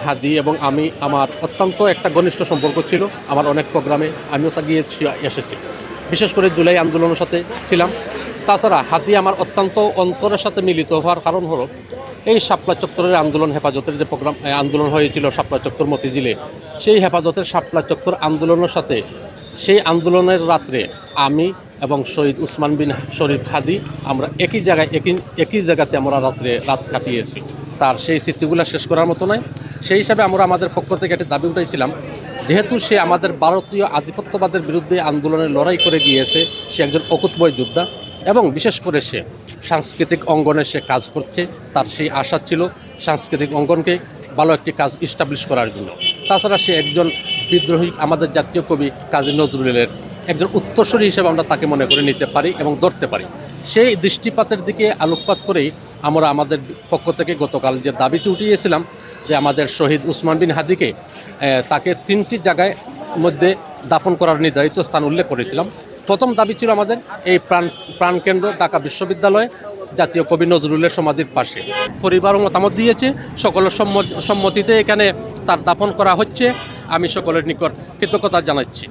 হাদি এবং আমি আমার অত্যন্ত একটা ঘনিষ্ঠ সম্পর্ক ছিল। আমার অনেক প্রোগ্রামে আমিও তা গিয়ে এসেছি, বিশেষ করে জুলাই আন্দোলনের সাথে ছিলাম। তাছাড়া হাদি আমার অত্যন্ত অন্তরের সাথে মিলিত হওয়ার কারণ হলো এই শাপলা চত্বরের আন্দোলন হেফাজতের যে প্রোগ্রাম আন্দোলন হয়েছিল শাপলা চত্বর মতিঝিলে, সেই হেফাজতের শাপলা চত্বর আন্দোলনের সাথে সেই আন্দোলনের রাত্রে আমি এবং শহীদ উসমান বিন শরীফ হাদি আমরা একই জায়গাতে আমরা রাত কাটিয়েছি। তার সেই স্মৃতিগুলো শেষ করার মতো নয়। সেই হিসাবে আমরা আমাদের পক্ষ থেকে একটা দাবি উঠাইছিলাম, যেহেতু সে আমাদের ভারতীয় আধিপত্যবাদের বিরুদ্ধে আন্দোলনে লড়াই করে গিয়েছে, সে একজন অকুতবয় যোদ্ধা এবং বিশেষ করে সে সাংস্কৃতিক অঙ্গনে সে কাজ করছে। তার সেই আশা ছিল সাংস্কৃতিক অঙ্গনকে ভালো একটি কাজ ইস্টাবলিশ করার জন্য। তাছাড়া সে একজন বিদ্রোহী আমাদের জাতীয় কবি কাজী নজরুলের একজন উত্তরসূরি হিসেবে আমরা তাকে মনে করে নিতে পারি এবং ধরতে পারি। সেই দৃষ্টিপাতের দিকে আলোকপাত করেই আমরা আমাদের পক্ষ থেকে গতকাল যে দাবিটি উঠিয়েছিলাম যে আমাদের শহীদ উসমান বিন হাদিকে তাকে 3টি জায়গায় মধ্যে দাফন করার নির্ধারিত স্থান উল্লেখ করেছিলাম। প্রথম দাবি ছিল আমাদের এই প্রাণকেন্দ্র ঢাকা বিশ্ববিদ্যালয়ে জাতীয় কবি নজরুলের সমাধির পাশে। পরিবারও মতামত দিয়েছে, সকলের সম্মতিতে এখানে তার দাফন করা হচ্ছে। আমি সকলের নিকট কৃতজ্ঞতা জানাচ্ছি।